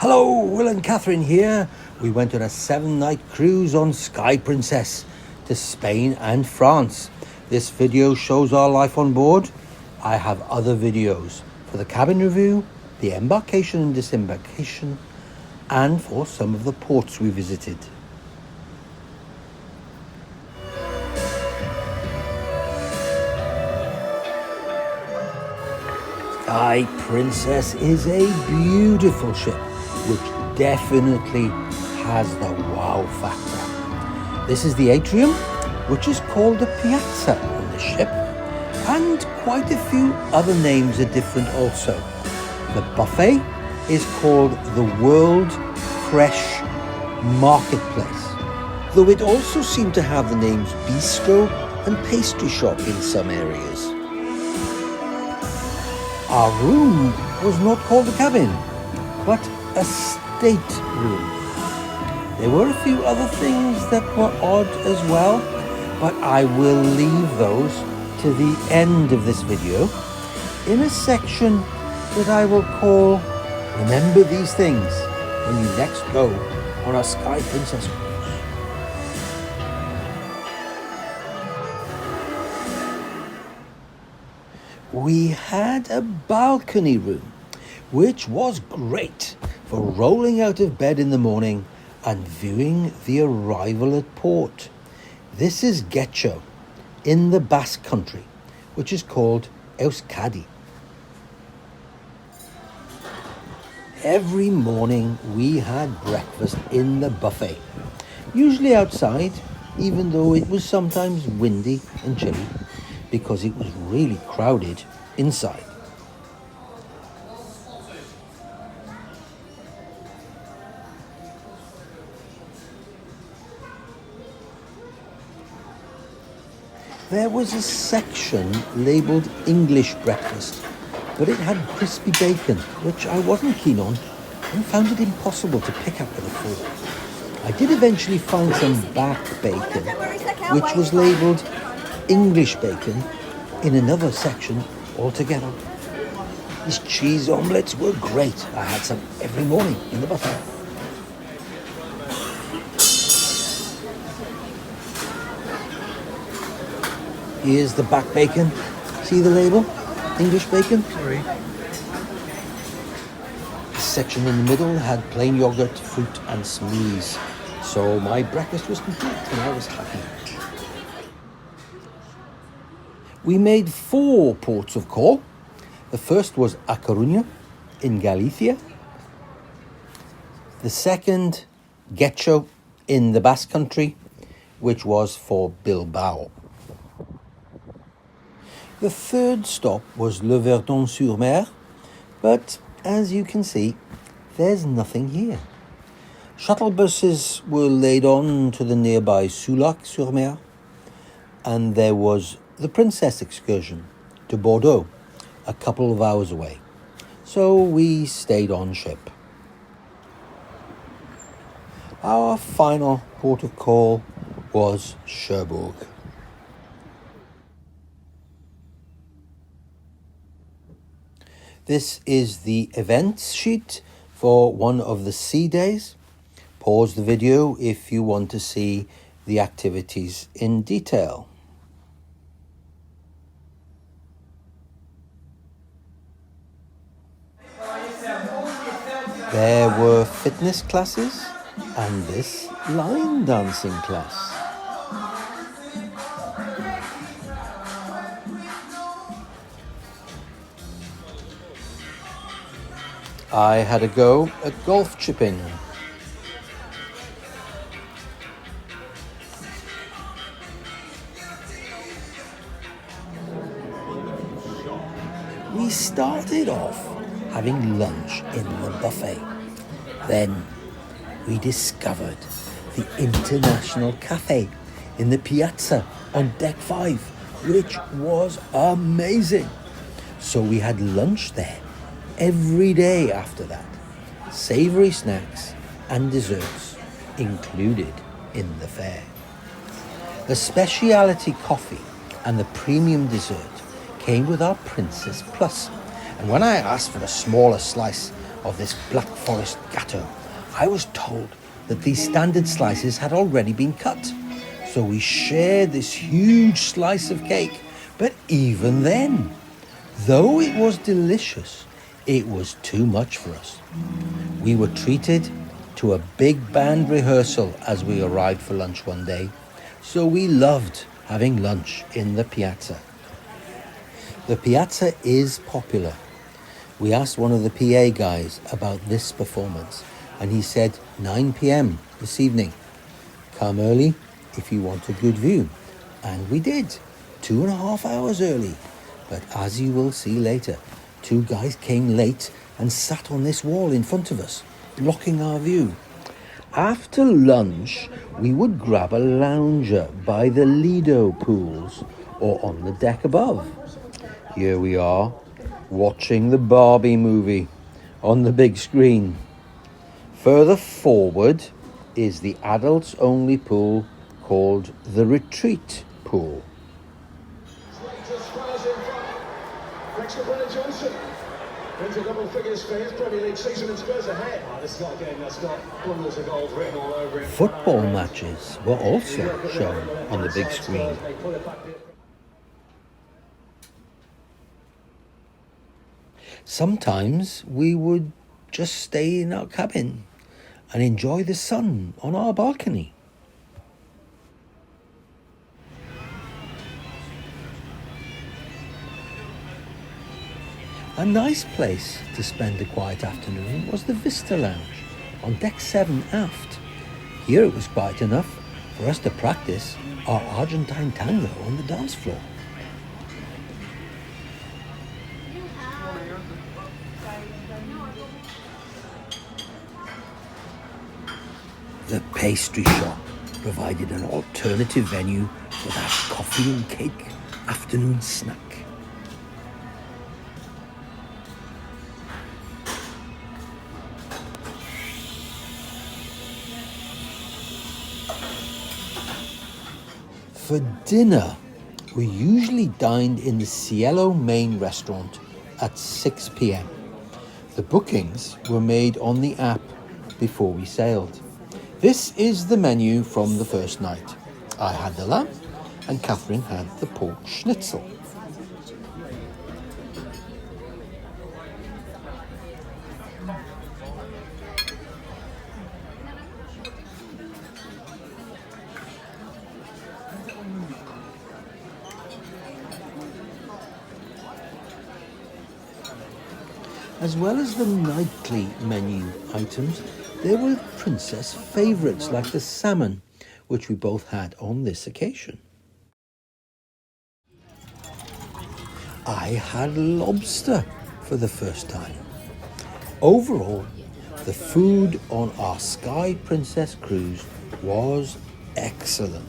Hello, Will and Catherine here. We went on a 7-night cruise on Sky Princess to Spain and France. This video shows our life on board. I have other videos for the cabin review, the embarkation and disembarkation, and for some of the ports we visited. Sky Princess is a beautiful ship, which definitely has the wow factor. This is the atrium, which is called the piazza on the ship, and quite a few other names are different also. The buffet is called the World Fresh Marketplace, though it also seemed to have the names bistro and pastry shop in some areas. Our room was not called a cabin, but a state room. There were a few other things that were odd as well, but I will leave those to the end of this video in a section that I will call Remember These Things when you next go on a Sky Princess cruise. We had a balcony room, which was great for rolling out of bed in the morning and viewing the arrival at port. This is Getxo in the Basque Country, which is called Euskadi. Every morning we had breakfast in the buffet, usually outside, even though it was sometimes windy and chilly, because it was really crowded inside. There was a section labelled English breakfast, but it had crispy bacon, which I wasn't keen on and found it impossible to pick up with a fork. I did eventually find some back bacon, which was labelled English bacon in another section altogether. These cheese omelettes were great. I had some every morning in the buffet. Here's the back bacon. See the label? English bacon? Sorry. This section in the middle had plain yogurt, fruit and smoothies. So my breakfast was complete and I was happy. We made 4 ports of call. The first was a Coruna in Galicia. The second, Getxo in the Basque Country, which was for Bilbao. The third stop was Le Verdon-sur-mer, but as you can see, there's nothing here. Shuttle buses were laid on to the nearby Relaxation, and there was the Princess excursion to Bordeaux, a couple of hours away. So we stayed on ship. Our final port of call was Cherbourg. This is the events sheet for one of the sea days. Pause the video if you want to see the activities in detail. There were fitness classes and this line dancing class. I had a go at golf chipping. We started off having lunch in the buffet. Then we discovered the International Cafe in the piazza on deck 5, which was amazing. So we had lunch there every day after that. Savoury snacks and desserts included in the fare. The speciality coffee and the premium dessert came with our Princess Plus, and when I asked for a smaller slice, of this Black Forest gâteau, I was told that these standard slices had already been cut. So we shared this huge slice of cake. But even then, though it was delicious, it was too much for us. We were treated to a big band rehearsal as we arrived for lunch one day. So we loved having lunch in the piazza. The piazza is popular. We asked one of the PA guys about this performance, and he said 9 p.m. this evening. Come early if you want a good view. And we did, 2.5 hours early. But as you will see later, 2 guys came late and sat on this wall in front of us, blocking our view. After lunch, we would grab a lounger by the Lido pools or on the deck above. Here we are, watching the Barbie movie on the big screen. Further forward is the adults-only pool called the Retreat Pool. Wins a double figures for his Premier League season and Spurs ahead. This is not a game that's got bundles of goals written all over it. Football matches were also shown on the big screen. Sometimes we would just stay in our cabin and enjoy the sun on our balcony. A nice place to spend a quiet afternoon was the Vista Lounge on deck 7 aft. Here it was quiet enough for us to practice our Argentine tango on the dance floor. The pastry shop provided an alternative venue for that coffee and cake afternoon snack. For dinner, we usually dined in the Cielo main restaurant at 6 p.m. The bookings were made on the app before we sailed. This is the menu from the first night. I had the lamb and Catherine had the pork schnitzel. As well as the nightly menu items, there were princess favourites like the salmon, which we both had on this occasion. I had lobster for the first time. Overall, the food on our Sky Princess cruise was excellent.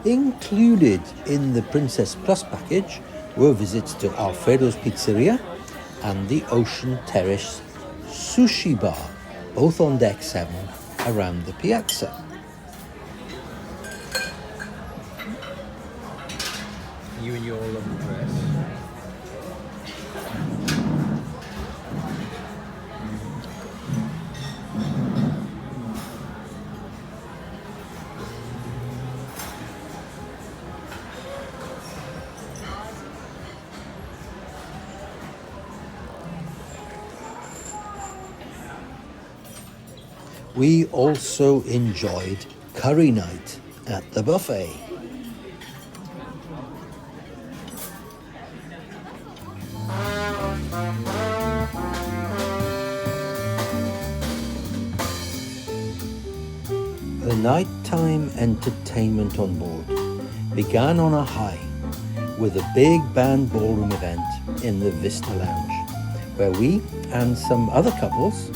Included in the Princess Plus package were visits to Alfredo's Pizzeria and the Ocean Terrace Sushi Bar, both on deck 7 around the piazza. You and your lovely dress. We also enjoyed curry night at the buffet. The nighttime entertainment on board began on a high with a big band ballroom event in the Vista Lounge, where we and some other couples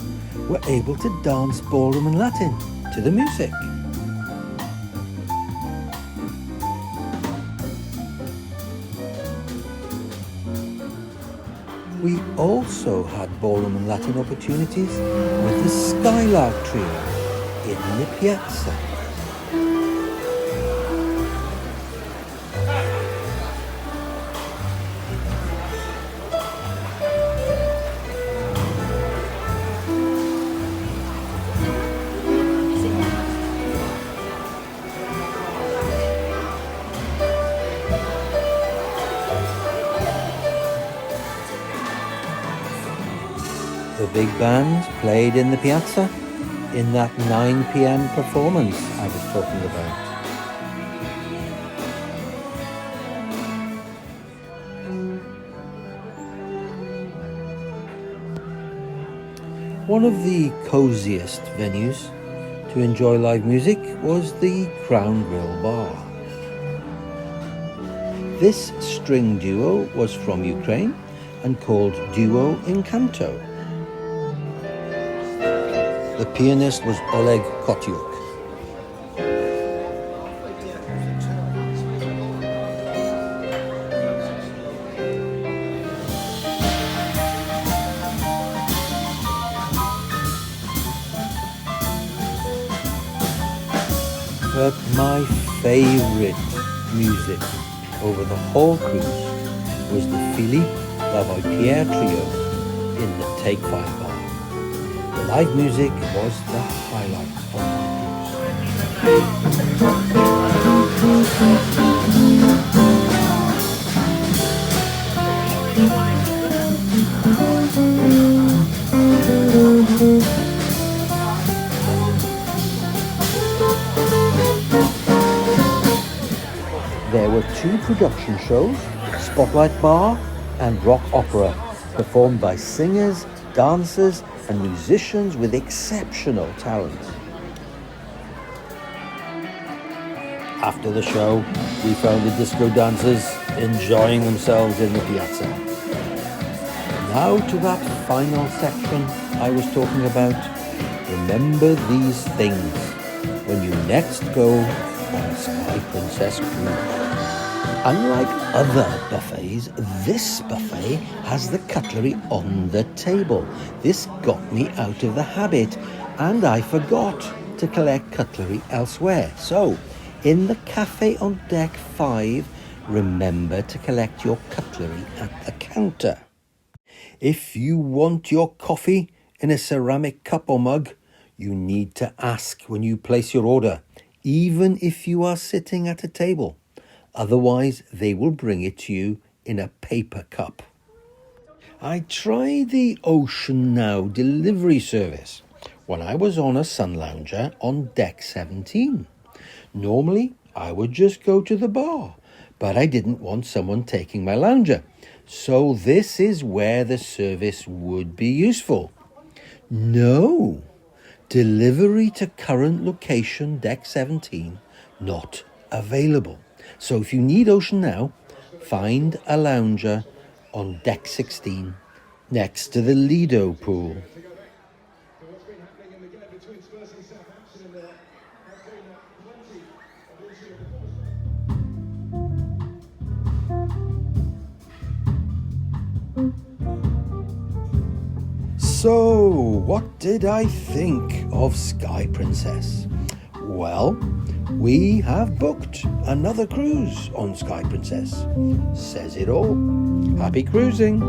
were able to dance ballroom and Latin to the music. We also had ballroom and Latin opportunities with the Skylark Trio in the Piazza. The big band played in the Piazza in that 9 p.m. performance I was talking about. One of the coziest venues to enjoy live music was the Crown Grill Bar. This string duo was from Ukraine and called Duo Incanto. The pianist was Oleg Kotyuk. But my favorite music over the whole cruise was the Philippe Lavoie-Pierre Trio in the Take 5 bar. The live music was the highlight of There were 2 production shows, Spotlight Bar and Rock Opera, performed by singers, dancers and musicians with exceptional talent. After the show, we found the disco dancers enjoying themselves in the Piazza. Now to that final section I was talking about. Remember these things when you next go on a Sky Princess cruise. Unlike other buffets, this buffet has the cutlery on the table. This got me out of the habit, and I forgot to collect cutlery elsewhere. So, in the cafe on deck 5, remember to collect your cutlery at the counter. If you want your coffee in a ceramic cup or mug, you need to ask when you place your order, even if you are sitting at a table. Otherwise, they will bring it to you in a paper cup. I tried the Ocean Now delivery service when I was on a sun lounger on deck 17. Normally, I would just go to the bar, but I didn't want someone taking my lounger. So this is where the service would be useful. No, delivery to current location deck 17, not available. So if you need Ocean Now, find a lounger on deck 16 next to the Lido pool. So, what did I think of Sky Princess? Well, we have booked another cruise on Sky Princess. Says it all. Happy cruising!